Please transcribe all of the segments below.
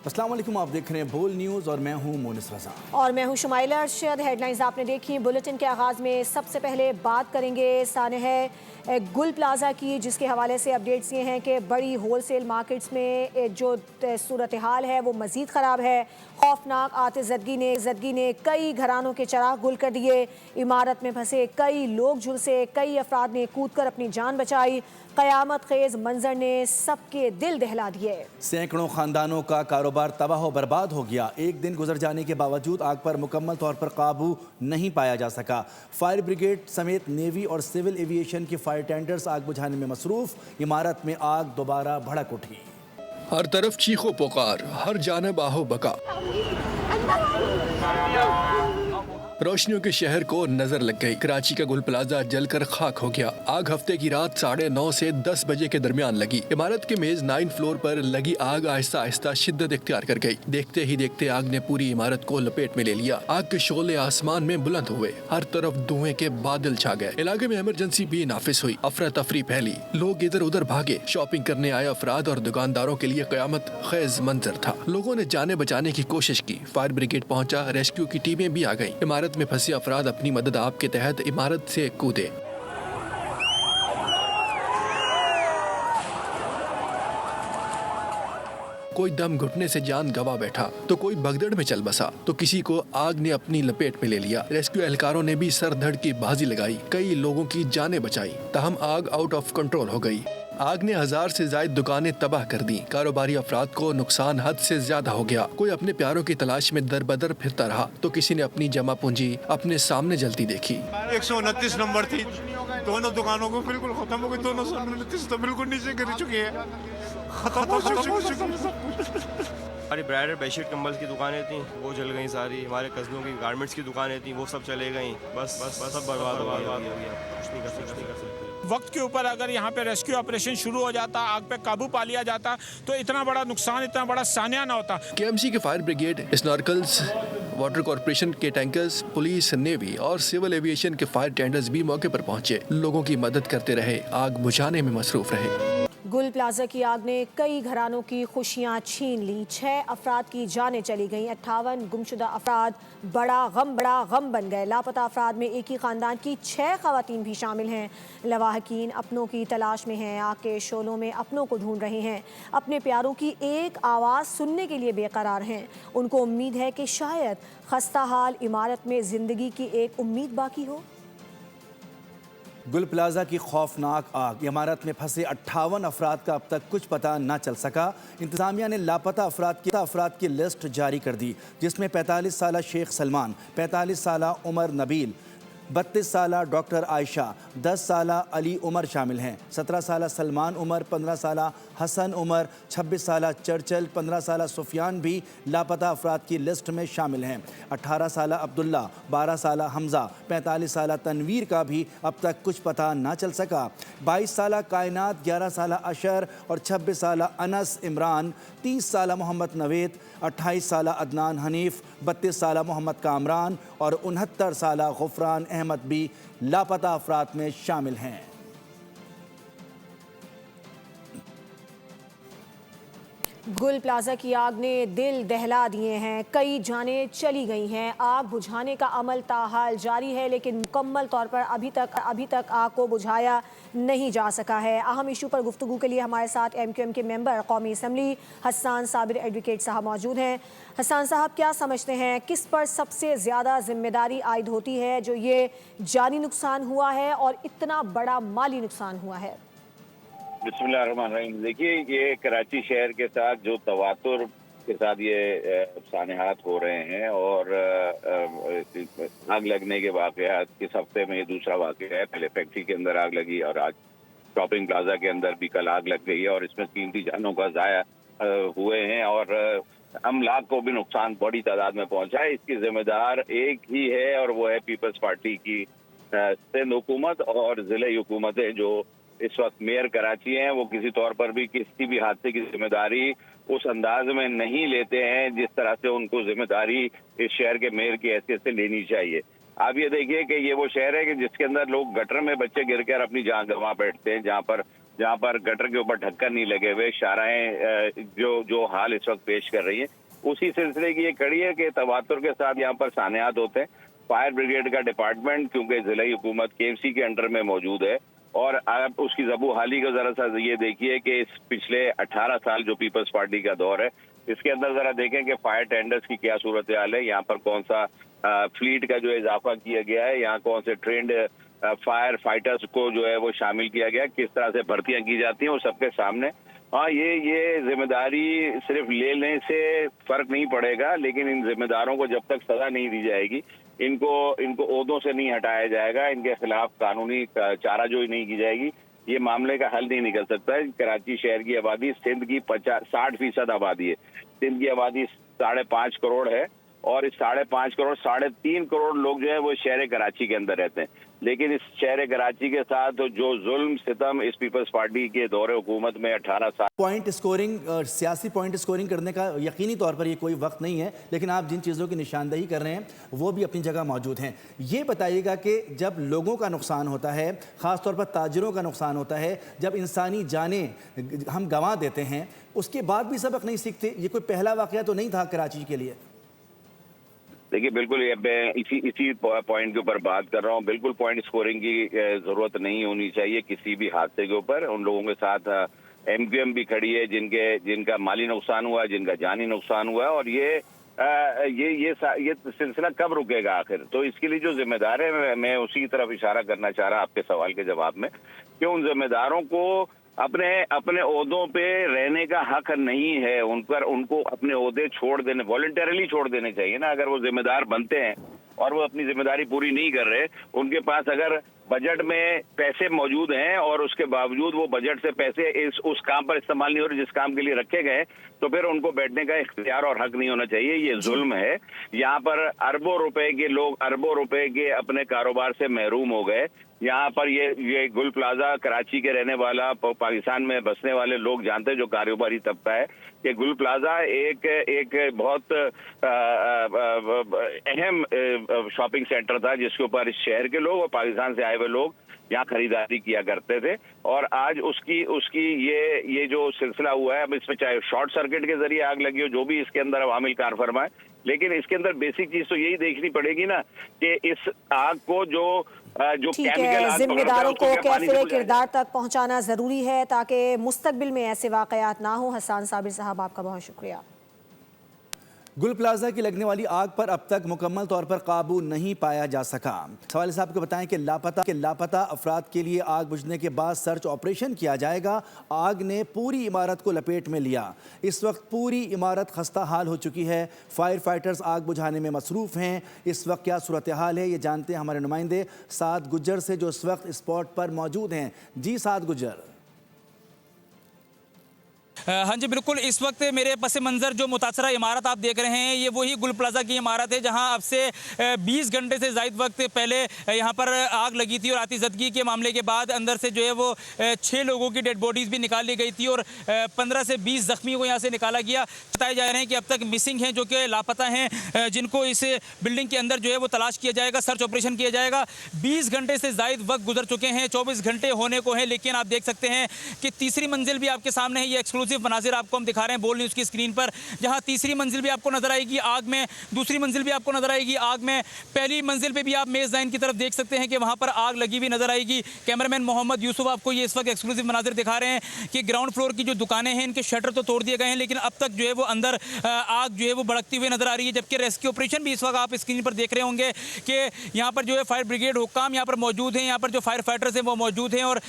अस्सलाम वालेकुम, आप देख रहे हैं बोल न्यूज़ और मैं हूं मोनिस रजा। और मैं हूं शुमाइला अरशद। हेडलाइंस आपने देखी। बुलेटिन के आगाज़ में सबसे पहले बात करेंगे सानह गुल प्लाजा की, जिसके हवाले से अपडेट्स ये हैं कि बड़ी होलसेल मार्केट्स में जो सूरत हाल है वो मज़ीद ख़राब है। खौफनाक आतिशज़दगी ने कई घरानों के चिराग गुल कर दिए। इमारत में फंसे कई लोग झुलसे, कई अफराद ने कूद कर अपनी जान बचाई। क़यामत खेज़ मंजर ने सबके दिल दहला दिए। सैकड़ों खानदानों का कारोबार तबाह व बर्बाद हो गया। एक दिन गुजर जाने के बावजूद आग पर मुकम्मल तौर पर काबू नहीं पाया जा सका। फायर ब्रिगेड समेत नेवी और सिविल एविएशन के फायर टेंडर्स आग बुझाने में मसरूफ। इमारत में आग दोबारा भड़क उठी। हर तरफ चीखो पुकार, हर जानब आहो बका। रोशनियों के शहर को नजर लग गई। कराची का गुल प्लाजा जलकर खाक हो गया। आग हफ्ते की रात 9:30 से 10 बजे के दरमियान लगी। इमारत के मेज 9 फ्लोर पर लगी आग आहिस्ता आहिस्ता शिद्दत इख्तियार कर गई। देखते ही देखते आग ने पूरी इमारत को लपेट में ले लिया। आग के शोले आसमान में बुलंद हुए, हर तरफ धुएं के बादल छा गए। इलाके में इमरजेंसी भी नाफिज हुई। अफरा तफरी फैली, लोग इधर उधर भागे। शॉपिंग करने आए अफराद और दुकानदारों के लिए कयामत खेज मंजर था। लोगों ने जाने बचाने की कोशिश की। फायर ब्रिगेड पहुंचा, रेस्क्यू की टीमें भी आ गई। इमारत में फंसे अफराद अपनी मदद आप के तहत इमारत से कूदे। कोई दम घुटने से जान गवा बैठा तो कोई भगदड़ में चल बसा तो किसी को आग ने अपनी लपेट में ले लिया। रेस्क्यू एहलकारों ने भी सर धड़ की बाजी लगाई, कई लोगों की जानें बचाई। ताहम आग आउट ऑफ कंट्रोल हो गई। आग ने 1000 से ज्यादा दुकानें तबाह कर दी। कारोबारी अफराद को नुकसान हद से ज्यादा हो गया। कोई अपने प्यारों की तलाश में दर बदर फिरता रहा तो किसी ने अपनी जमा पूंजी अपने सामने जलती देखी। 129 नंबर थी, दोनों दुकानों को बिल्कुल खत्म हो गई। दोनों 129 तो बिल्कुल नीचे गिर चुकी है, खत्म हो चुकी है। हमारी ब्राइडल बेडशीट कंबल की दुकानें थी, वो जल गई सारी। हमारे कज़नों की गारमेंट्स की दुकानें थी, वो सब चले गई। बस सब बर्बाद हो गया। कुछ नहीं कर सकते। वक्त के ऊपर अगर यहाँ पे रेस्क्यू ऑपरेशन शुरू हो जाता, आग पे काबू पा लिया जाता, तो इतना बड़ा नुकसान, इतना बड़ा सानिया ना होता। केएमसी के फायर ब्रिगेड, स्नॉर्कल्स, वाटर कॉर्पोरेशन के टैंकर्स, पुलिस, नेवी और सिविल एविएशन के फायर टेंडर्स भी मौके पर पहुंचे। लोगों की मदद करते रहे, आग बुझाने में मसरूफ रहे। गुल प्लाजा की आग ने कई घरानों की खुशियां छीन ली। 6 अफराद की जानें चली गईं। 58 गुमशुदा अफराद बड़ा गम बन गए। लापता अफराद में एक ही खानदान की 6 खवातीन भी शामिल हैं। लवाहकीन अपनों की तलाश में हैं, आग के शोलों में अपनों को ढूंढ रहे हैं। अपने प्यारों की एक आवाज़ सुनने के लिए बेकरार हैं। उनको उम्मीद है कि शायद खस्ता हाल इमारत में ज़िंदगी की एक उम्मीद बाकी हो। गुल प्लाजा की खौफनाक आग, इमारत में फंसे 58 अफराद का अब तक कुछ पता न चल सका। इंतज़ामिया ने लापता अफराद की लिस्ट जारी कर दी, जिसमें 45 साला शेख सलमान, 45 साला उमर नबील, 32 साला डॉक्टर आयशा, 10 साला अली उमर शामिल हैं। 17 साला सलमान उमर, 15 साला हसन उमर, 26 साला चर्चल, 15 साला सुफियान भी लापता अफराद की लिस्ट में शामिल हैं। 18 साला अब्दुल्ला, 12 साला हमज़ा, 45 साला तनवीर का भी अब तक कुछ पता ना चल सका। 22 साला कायनात, 11 साला अशर और 26 साला अनस इमरान, 30 साला मोहम्मद नवेद, 28 साला अदनान हनीफ, 32 साला मोहम्मद कामरान और 69 साला गुफरान अहमद भी लापता अफराद में शामिल हैं। गुल प्लाजा की आग ने दिल दहला दिए हैं, कई जानें चली गई हैं। आग बुझाने का अमल ताहाल जारी है, लेकिन मुकम्मल तौर पर अभी तक आग को बुझाया नहीं जा सका है। अहम इशू पर गुफ्तगू के लिए हमारे साथ MQM के मेंबर कौमी असम्बली हसन साबिर एडवोकेट साहब मौजूद हैं। हसन साहब, क्या समझते हैं किस पर सबसे ज़्यादा जिम्मेदारी आयद होती है जो ये जानी नुकसान हुआ है और इतना बड़ा माली नुकसान हुआ है? बिस्मिल्लाहिर्रहमानिर्रहीम। देखिए, ये कराची शहर के साथ जो तवातुर के साथ ये सानेहात हो रहे हैं और आग लगने के वाक़यात इस हफ्ते में ये दूसरा वाक़या है। पहले फैक्ट्री के अंदर आग लगी और आज शॉपिंग प्लाजा के अंदर भी कल आग लग गई है और इसमें कीमती जानों का ज़ाया हुए हैं और अमलाक को भी नुकसान बड़ी तादाद में पहुंचा है। इसकी जिम्मेदार एक ही है और वो है पीपल्स पार्टी की सिंध हुकूमत और ज़िले हुकूमतें जो इस वक्त मेयर कराची हैं। वो किसी तौर पर भी किसी भी हादसे की जिम्मेदारी उस अंदाज में नहीं लेते हैं जिस तरह से उनको जिम्मेदारी इस शहर के मेयर की हैसियत से लेनी चाहिए। आप ये देखिए कि ये वो शहर है कि जिसके अंदर लोग गटर में बच्चे गिरकर अपनी जान गंवा बैठते हैं, जहाँ पर जहाँ पर गटर के ऊपर ढक्कन नहीं लगे हुए, शाराएं जो हाल इस वक्त पेश कर रही है, उसी सिलसिले की ये कड़ी है कि तवातुर के साथ यहाँ पर सानियात होते हैं। फायर ब्रिगेड का डिपार्टमेंट क्योंकि जिला हुकूमत KFC के अंडर में मौजूद है, और आप उसकी ज़बू हाली को जरा सा ये देखिए कि इस पिछले 18 साल जो पीपल्स पार्टी का दौर है, इसके अंदर जरा देखें कि फायर टेंडर्स की क्या सूरत हाल है, यहाँ पर कौन सा फ्लीट का जो इजाफा किया गया है, यहाँ कौन से ट्रेंड फायर फाइटर्स को जो है वो शामिल किया गया, किस तरह से भर्तियां की जाती हैं, और सबके सामने। हाँ, ये जिम्मेदारी सिर्फ लेने से फर्क नहीं पड़ेगा, लेकिन इन जिम्मेदारों को जब तक सजा नहीं दी जाएगी, इनको ओहदों से नहीं हटाया जाएगा, इनके खिलाफ कानूनी चाराजोई नहीं की जाएगी, ये मामले का हल नहीं निकल सकता है। कराची शहर की आबादी सिंध की 60% आबादी है। सिंध की आबादी 5.5 करोड़ है, और इस 5.5 करोड़ 3.5 करोड़ लोग जो है वो शहर कराची के अंदर रहते हैं। लेकिन इस शहर कराची के साथ जो जुल्म सितम इस पीपल्स पार्टी के दौरे हुकूमत में 18 साल पॉइंट स्कोरिंग, सियासी पॉइंट स्कोरिंग करने का यकीनी तौर पर ये कोई वक्त नहीं है, लेकिन आप जिन चीज़ों की निशानदेही कर रहे हैं वो भी अपनी जगह मौजूद हैं। ये बताइएगा कि जब लोगों का नुकसान होता है, ख़ास तौर पर ताजिरों का नुकसान होता है, जब इंसानी जानें हम गंवा देते हैं, उसके बाद भी सबक नहीं सीखते, ये कोई पहला वाक़या तो नहीं था कराची के लिए? देखिए, बिल्कुल ये मैं इसी पॉइंट के ऊपर बात कर रहा हूँ। बिल्कुल पॉइंट स्कोरिंग की जरूरत नहीं होनी चाहिए किसी भी हादसे के ऊपर। उन लोगों के साथ MQM भी खड़ी है जिनका माली नुकसान हुआ, जिनका जानी नुकसान हुआ, और ये सिलसिला कब रुकेगा आखिर? तो इसके लिए जो जिम्मेदार है, मैं उसी की तरफ इशारा करना चाह रहा आपके सवाल के जवाब में, कि उन जिम्मेदारों को अपने ओहदों पे रहने का हक नहीं है। उनको अपने ओहदे छोड़ देने, वॉलंटरली छोड़ देने चाहिए ना। अगर वो जिम्मेदार बनते हैं और वो अपनी जिम्मेदारी पूरी नहीं कर रहे, उनके पास अगर बजट में पैसे मौजूद हैं और उसके बावजूद वो बजट से पैसे उस काम पर इस्तेमाल नहीं हो रहे जिस काम के लिए रखे गए, तो फिर उनको बैठने का इख्तियार और हक नहीं होना चाहिए। ये जुल्म है। यहाँ पर अरबों रुपए के अपने कारोबार से महरूम हो गए। यहाँ पर ये गुल प्लाजा कराची के रहने वाला, पाकिस्तान में बसने वाले लोग जानते हैं, जो कारोबारी तबका है, कि गुल प्लाजा एक बहुत अहम शॉपिंग सेंटर था जिसके ऊपर इस शहर के लोग और पाकिस्तान से आए हुए लोग यहाँ खरीदारी किया करते थे। और आज उसकी ये जो सिलसिला हुआ है, अब इसमें चाहे शॉर्ट सर्किट के जरिए आग लगी हो, जो भी इसके अंदर अवामिल कार फरमाए, लेकिन इसके अंदर बेसिक चीज तो यही देखनी पड़ेगी ना कि इस आग को जो केमिकल आग, जिम्मेदारों को कैफ़े किरदार तक पहुंचाना जरूरी है ताकि मुस्तकबिल में ऐसे वाकयात ना हो। हसन साबिर साहब, आपका बहुत शुक्रिया। गुल प्लाजा की लगने वाली आग पर अब तक मुकम्मल तौर पर काबू नहीं पाया जा सका। सवाल साहब को बताएं कि लापता अफराद के लिए आग बुझने के बाद सर्च ऑपरेशन किया जाएगा। आग ने पूरी इमारत को लपेट में लिया। इस वक्त पूरी इमारत खस्ता हाल हो चुकी है। फायर फाइटर्स आग बुझाने में मसरूफ़ हैं। इस वक्त क्या सूरत हाल है, ये जानते हैं हमारे नुमाइंदे साद गुज्जर से, जो इस वक्त स्पॉट पर मौजूद हैं। जी साद गुज्जर। हाँ जी बिल्कुल, इस वक्त मेरे पस मंज़र जो मुतासरा इमारत आप देख रहे हैं, ये वही गुल प्लाजा की इमारत है जहां अब से 20 घंटे से ज़ायद वक्त पहले यहां पर आग लगी थी और आतिशज़दगी के मामले के बाद अंदर से जो है वो 6 लोगों की डेड बॉडीज़ भी निकाल ली गई थी और 15 से 20 ज़ख्मी को यहाँ से निकाला गया। बताए जा रहे हैं कि अब तक मिसिंग हैं, जो कि लापता हैं, जिनको इस बिल्डिंग के अंदर जो है वो तलाश किया जाएगा, सर्च ऑपरेशन किया जाएगा। 20 घंटे से ज़ायद वक्त गुजर चुके हैं, 24 घंटे होने को हैं, लेकिन आप देख सकते हैं कि तीसरी मंजिल भी आपके सामने है। ये एक्सक्लूसिव मनाजिर आपको हम दिखा रहे हैं बोल न्यूज़ की स्क्रीन पर, जहां तीसरी मंजिल भी आपको नजर आएगी आग में, दूसरी मंजिल भी आपको नजर आएगी आग में, पहली मंजिल पे भी आप मेज़-9 की तरफ देख सकते हैं कि वहां पर आग लगी हुई नजर आएगी। कैमरामैन मोहम्मद यूसुफ आपको ये इस वक्त एक्सक्लूसिव मनाजिर दिखा रहे हैं कि ग्राउंड फ्लोर की जो दुकानें हैं, इनके शटर तो तोड़ दिए गए हैं, लेकिन अब तक जो है वो अंदर आग जो है वो भड़कती हुई नजर आ रही है। जबकि रेस्क्यू ऑपरेशन भी इस वक्त आप स्क्रीन पर देख रहे होंगे कि यहाँ पर जो है फायर ब्रिगेड हुक्काम यहाँ पर मौजूद हैं, यहाँ पर जो फायर फाइटर्स हैं वो मौजूद हैं और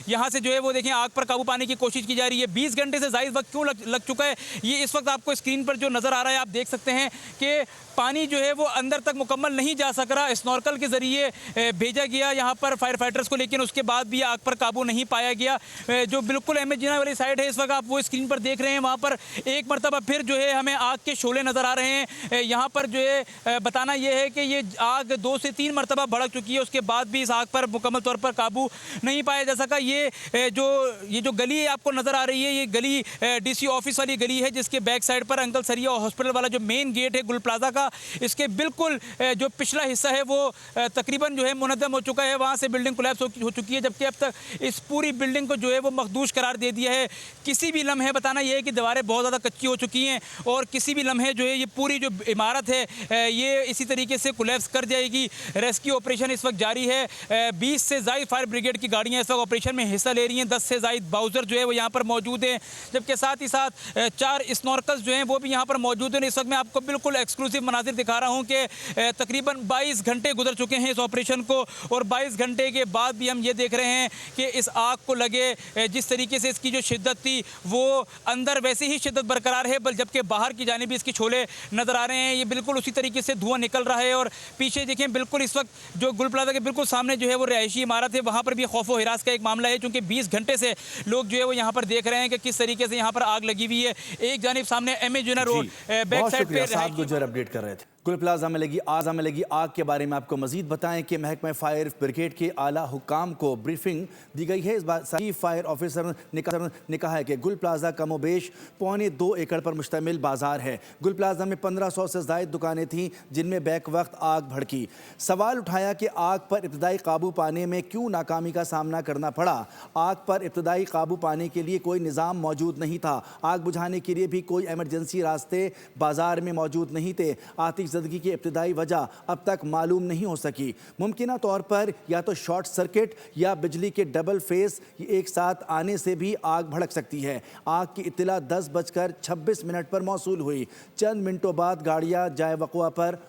यहाँ से जो है वो देखें आग पर काबू पाने की कोशिश की जा रही है। 20 घंटे से ज़ायद वक्त क्यों लग चुका है, ये इस वक्त आपको स्क्रीन पर जो नज़र आ रहा है आप देख सकते हैं कि पानी जो है वो अंदर तक मुकम्मल नहीं जा सक रहा। स्नॉर्कल के ज़रिए भेजा गया यहाँ पर फायर फाइटर्स को, लेकिन उसके बाद भी आग पर काबू नहीं पाया गया। जो बिल्कुल अहमद जिना वाली साइड है, इस वक्त आप वो स्क्रीन पर देख रहे हैं, वहाँ पर एक मरतबा फिर जो है हमें आग के शोले नज़र आ रहे हैं। यहाँ पर जो है बताना यह है कि ये आग 2 से 3 मरतबा भड़क चुकी है, उसके बाद भी इस आग पर मुकम्मल तौर पर काबू नहीं पाया जा सका। ये जो गली आपको नज़र आ रही है, ये गली गली डीसी ऑफिस वाली गली है, जिसके बैक साइड पर अंकल सरिया हॉस्पिटल वाला जो मेन गेट है गुल प्लाजा का, इसके बिल्कुल जो पिछला हिस्सा है वो तकरीबन जो है मुनद्दम हो चुका है। वहाँ से बिल्डिंग कोलैप्स हो चुकी है, जबकि अब तक इस पूरी बिल्डिंग को जो है वो मखदूश करार दे दिया है। किसी भी लम्हे, बताना यह है कि दीवारें बहुत ज़्यादा कच्ची हो चुकी हैं और किसी भी लम्हे जो है ये पूरी जो इमारत है ये इसी तरीके से कोलैप्स कर जाएगी। रेस्क्यू ऑपरेशन इस वक्त जारी है। 20 से ज़ायद फायर ब्रिगेड की गाड़ियाँ इस वक्त ऑपरेशन में हिस्सा ले रही हैं। 10 से ज़ायद बाउजर जो है वो यहाँ पर मौजूद हैं, जबकि साथ ही साथ 4 स्नॉर्कल्स जो हैं वो भी यहाँ पर मौजूद हैं। इस वक्त मैं आपको बिल्कुल एक्सक्लूसिव मनाजिर दिखा रहा हूँ कि तकरीबन 22 घंटे गुजर चुके हैं इस ऑपरेशन को, और 22 घंटे के बाद भी हम ये देख रहे हैं कि इस आग को लगे जिस तरीके से इसकी जो शिद्दत थी वो अंदर वैसे ही शिद्दत बरकरार है, जबकि बाहर की जानिब भी इसके शोले नज़र आ रहे हैं। ये बिल्कुल उसी तरीके से धुआं निकल रहा है। और पीछे देखें, बिल्कुल इस वक्त जो गुल प्लाजा के बिल्कुल सामने जो है वो रिहायशी इमारत है, वहाँ पर भी खौफ व हिरास का एक मामला है, क्योंकि 20 घंटे से लोग जो है वो यहाँ पर देख रहे हैं कि किस तरीके से यहाँ पर आग लगी हुई है। एक जानिब सामने एम ए जुना रोड बैक साइड पे गुजर अपडेट कर रहे थे। गुल प्लाजा में लगी आग के बारे में आपको मजीद बताएं कि महकमा फायर ब्रिगेड के आला हुकाम को ब्रीफिंग दी गई है। इस बार चीफ फायर ऑफिसर ने कहा है कि गुल प्लाजा कमोबेश 2.25 एकड़ पर मुश्तमिल बाजार है। गुल प्लाजा में 1500 से ज़ायद दुकानें थीं जिनमें बैक वक्त आग भड़की। सवाल उठाया कि आग पर इब्तदाई काबू पाने में क्यों नाकामी का सामना करना पड़ा। आग पर इब्तदाई काबू पाने के लिए कोई निज़ाम मौजूद नहीं था। आग बुझाने के लिए भी कोई एमरजेंसी रास्ते बाजार में मौजूद नहीं थे। आतिशज़दगी की इब्तदाई वजह अब तक मालूम नहीं हो सकी। मुमकिना तौर पर या तो शॉर्ट सर्किट या बिजली के डबल फेस एक साथ आने से भी आग भड़क सकती है। आग की इत्तला 10:26 पर मौसूल हुई। चंद मिनटों बाद गाड़ियां जाए वक़वा पर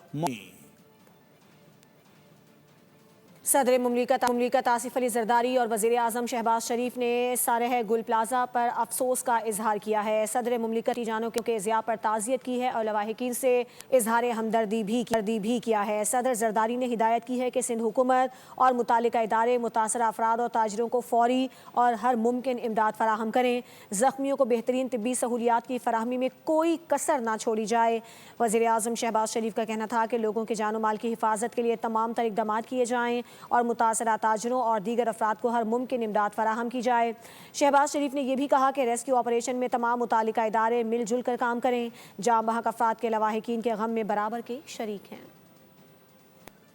सदर मुमलिकत आसिफ अली जरदारी और वज़ीर आज़म शहबाज शरीफ ने सारह गुल प्लाजा पर अफसोस का इजहार किया है। सदर मुमलिकत की जानों के ज़िया पर ताज़ियत की है और लवाहिकीन से इजहार हमदर्दी भी किया है। सदर जरदारी ने हिदायत की है कि सिंध हुकूमत और मुतालिका इदारे मुतासरा अफराद और ताजरों को फौरी और हर मुमकिन इमदाद फराहम करें। ज़ख्मियों को बेहतरीन तिब्बी सहूलियात की फराहमी में कोई कसर ना छोड़ी जाए। वज़ीर आज़म शहबाज शरीफ का कहना था कि लोगों के जानो माल की हिफाजत के लिए तमाम तर इक़दाम किए जाएँ और मुतासरा ताजरों और दीगर अफराद को हर मुमकिन इमदाद फराहम की जाए। शहबाज शरीफ ने यह भी कहा कि रेस्क्यू ऑपरेशन में तमाम मुतालिका इदारे मिलजुल कर काम करें। जाँ बहक अफराद के लवाहिकीन के गम में बराबर के शरीक हैं।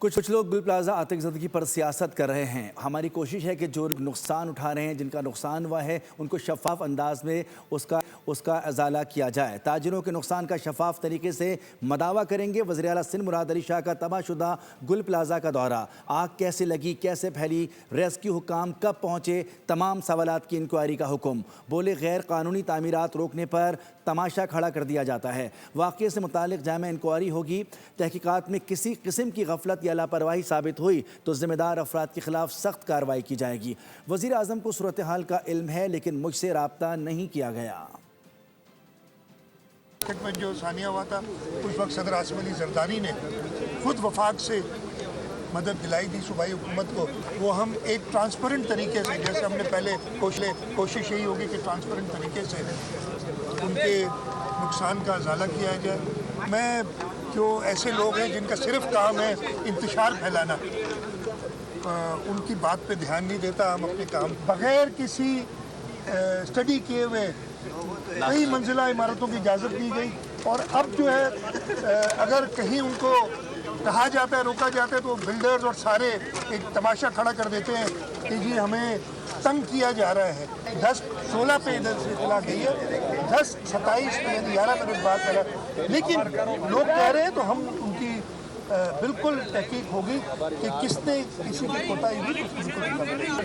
कुछ लोग गुल प्लाजा आतिशज़दगी पर सियासत कर रहे हैं। हमारी कोशिश है कि जो नुकसान उठा रहे हैं, जिनका नुकसान हुआ है, उनको शफाफ अंदाज में उसका अजाला किया जाए। ताजिरों के नुकसान का शफाफ तरीके से मदावा करेंगे। वज़ीर आला सिंध मुराद अली शाह का तबाहशुदा गुल प्लाजा का दौरा, आग कैसे लगी, कैसे फैली, रेस्क्यू हुकाम कब पहुँचे, तमाम सवालात की इंक्वायरी का हुक्म। बोले गैर कानूनी तामीरात रोकने पर तमाशा खड़ा कर दिया जाता है। वाक़े से मुतालिक जामे इंक्वायरी होगी। तहकीकात में किसी किस्म की गफलत या लापरवाही साबित हुई तो जिम्मेदार अफराद के खिलाफ सख्त कार्रवाई की जाएगी। वज़ीर आज़म को सूरत हाल का इल्म है, लेकिन मुझसे राब्ता नहीं किया गया। में जो सानिया हुआ था उस वक्त सदर आसिफ अली जरदारी ने खुद वफाक से मदद दिलाई थी सूबाई हुकूमत को। वो हम एक ट्रांसपेरेंट तरीके से, जैसे हमने पहले कोशिश यही होगी कि ट्रांसपेरेंट तरीके से उनके नुकसान का अजाला किया जाए। मैं जो ऐसे लोग हैं जिनका सिर्फ काम है इंतशार फैलाना, उनकी बात पे ध्यान नहीं देता। हम अपने काम बगैर किसी स्टडी किए हुए कई मंजिला इमारतों की इजाज़त दी गई, और अब जो है अगर कहीं उनको कहा जाता है, रोका जाता है, तो बिल्डर्स और सारे एक तमाशा खड़ा कर देते हैं कि जी हमें तंग किया जा रहा है। 10-16 पे इधर से इतला गई है, 10-27 पे 11 मिनट बाद करा, लेकिन लोग कह रहे हैं तो हम उनकी बिल्कुल तहकीक होगी कि किसने किसी की कोताही हुई।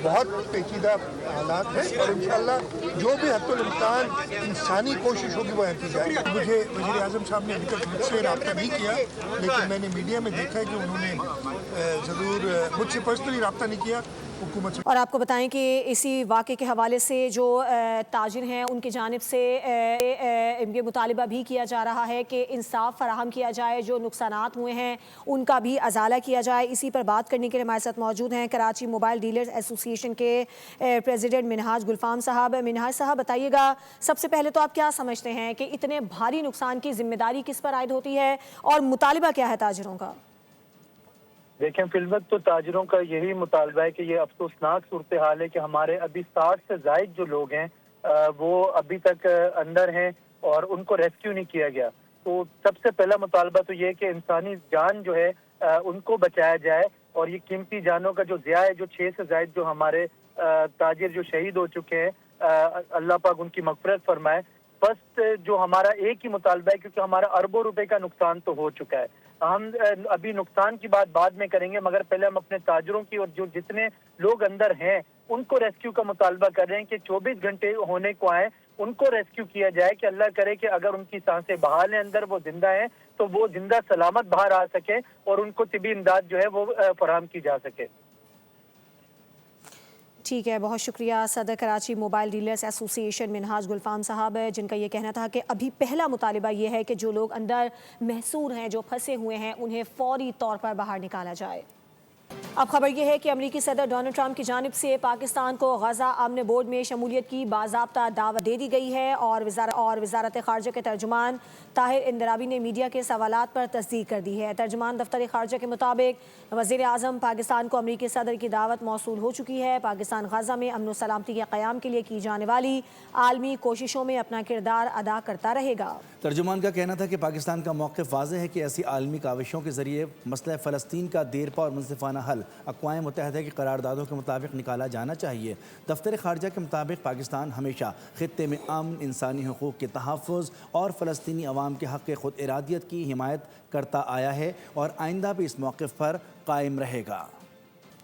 बहुत पेचीदा हालात है और इंशाअल्लाह जो भी हद्दुल इम्कान इंसानी कोशिश होगी वो की जाएगी। मुझे वज़ीर आज़म साहब ने अभी तक मुझसे रब्ता नहीं किया, लेकिन मैंने मीडिया में देखा है कि उन्होंने ज़रूर मुझसे पर्सनली रब्ता नहीं किया हुकूमत से। और आपको बताएं कि इसी वाक़े के हवाले से जो ताजिर हैं उनकी जानिब से ये मुतालिबा भी किया जा रहा है कि इंसाफ फराहम किया जाए, जो नुकसानात हुए हैं उनका भी अजाला किया जाए। इसी पर बात करने के लिए हमारे साथ मौजूद हैं कराची मोबाइल डीलर्स एसोसिएशन के प्रेसिडेंट मिनहाज गुलफाम साहब। मिनहाज साहब बताइएगा, सबसे पहले तो आप क्या समझते हैं कि इतने भारी नुकसान की जिम्मेदारी किस पर आयद होती है और मुतालिबा क्या है ताजिरों का? देखें, फिलवक्त तो ताजिरों का यही मुतालबा है कि ये अफसोसनाक सूरत हाल है कि हमारे अभी 60 से ज़ायद जो लोग हैं वो अभी तक अंदर हैं और उनको रेस्क्यू नहीं किया गया। तो सबसे पहला मुतालबा तो ये कि इंसानी जान जो है उनको बचाया जाए और ये कीमती जानों का जो ज़िया है, जो 6 से ज़ायद जो हमारे ताजिर जो शहीद हो चुके हैं, अल्लाह पाक उनकी मग़फ़िरत फरमाए। फर्स्ट जो हमारा एक ही मुतालबा है, क्योंकि हमारा अरबों रुपए का नुकसान तो हो चुका है। हम अभी नुकसान की बात बाद में करेंगे, मगर पहले हम अपने ताजरों की और जो जितने लोग अंदर हैं उनको रेस्क्यू का मुतालबा कर रहे हैं कि 24 घंटे होने को आए, उनको रेस्क्यू किया जाए कि अल्लाह करे कि अगर उनकी सांसें बहाल हैं अंदर, वो जिंदा हैं, तो वो जिंदा सलामत बाहर आ सके और उनको तिबी इमदाद जो है वो फराहम की जा सके। ठीक है, बहुत शुक्रिया। Saddar Karachi mobile dealers association Minhaj Gulfam साहब है, जिनका ये कहना था कि अभी पहला मुतालिबा ये है कि जो लोग अंदर महसूर हैं, जो फंसे हुए हैं, उन्हें फौरी तौर पर बाहर निकाला जाए। अब खबर यह है कि अमरीकी सदर डोनाल्ड ट्रंप की जानिब से पाकिस्तान को गजा अमन बोर्ड में शमूलियत की बाज़ाब्ता दावत दे दी गई है और वजारत ख़ारजा के तर्जुमान ताहिर इंदराबी ने मीडिया के सवालात पर तस्दीक कर दी है। तर्जुमान दफ्तर ख़ारजा के मुताबिक वज़ीर आज़म पाकिस्तान को अमरीकी सदर की दावत मौसूल हो चुकी है। पाकिस्तान गजा में अमन व सलामती के क़याम के लिए की जाने वाली आलमी कोशिशों में अपना किरदार अदा करता रहेगा। तर्जुमान का कहना था कि पाकिस्तान का मौक़िफ़ वाज़ेह है कि ऐसी आलमी काविशों के ज़रिए मसला फ़लस्तीन का देरपा और मुनसिफ़ाना हल अक़वाम मुत्तहिदा की करारदादों के मुताबिक निकाला जाना चाहिए। दफ्तर ख़ारजा के मुताबिक पाकिस्तान हमेशा ख़ित्ते में अमन, इंसानी हकूक़ के तहफ़्फ़ुज़ और फ़लस्तीनी अवाम के हक़ ख़ुद इरादियत की हिमायत करता आया है और आइंदा भी इस मौक़िफ़ पर कायम रहेगा।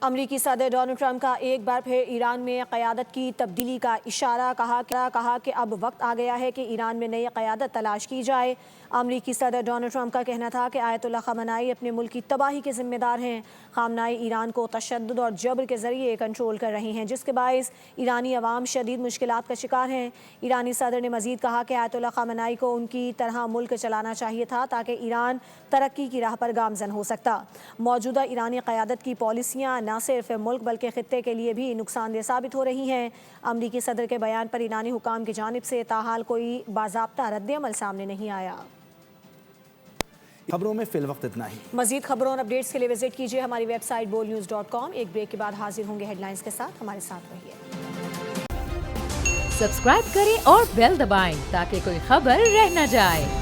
अमरीकी सदर डोनाल्ड ट्रंप का एक बार फिर ईरान में क़यादत की तब्दीली का इशारा, कहा कि अब वक्त आ गया है कि ईरान में नई क़यादत तलाश की जाए। अमरीकी सदर डोनाल्ड ट्रंप का कहना था कि आयतुल्लाह ख़ामेनी अपने मुल्क की तबाही के ज़िम्मेदार हैं। ख़ामेनी ईरान को तशद्दुद और जबर के ज़रिए कंट्रोल कर रहे हैं, जिसके बायस ईरानी अवाम शदीद मुश्किलात का शिकार हैं। ईरानी सदर ने मज़ीद कहा कि आयतुल्लाह ख़ामेनी को उनकी तरह मुल्क चलाना चाहिए था ताकि ईरान तरक्की की राह पर गामज़न हो सकता। मौजूदा ईरानी क़यादत की पॉलिसियाँ न सिर्फ मुल्क बल्कि ख़ित्ते के लिए भी नुकसानदेह साबित हो रही हैं। अमरीकी सदर के बयान पर ईरानी हुकाम की जानिब से ताहाल कोई बाज़ाब्ता रद्द-ए-अमल सामने नहीं आया। खबरों में फिल वक्त इतना ही। मज़ीद खबरों और अपडेट्स के लिए विजिट कीजिए हमारी वेबसाइट boldnews.com। एक ब्रेक के बाद हाजिर होंगे हेडलाइंस के साथ, हमारे साथ रहिए। सब्सक्राइब करें और बेल दबाएं ताकि कोई खबर रह न जाए।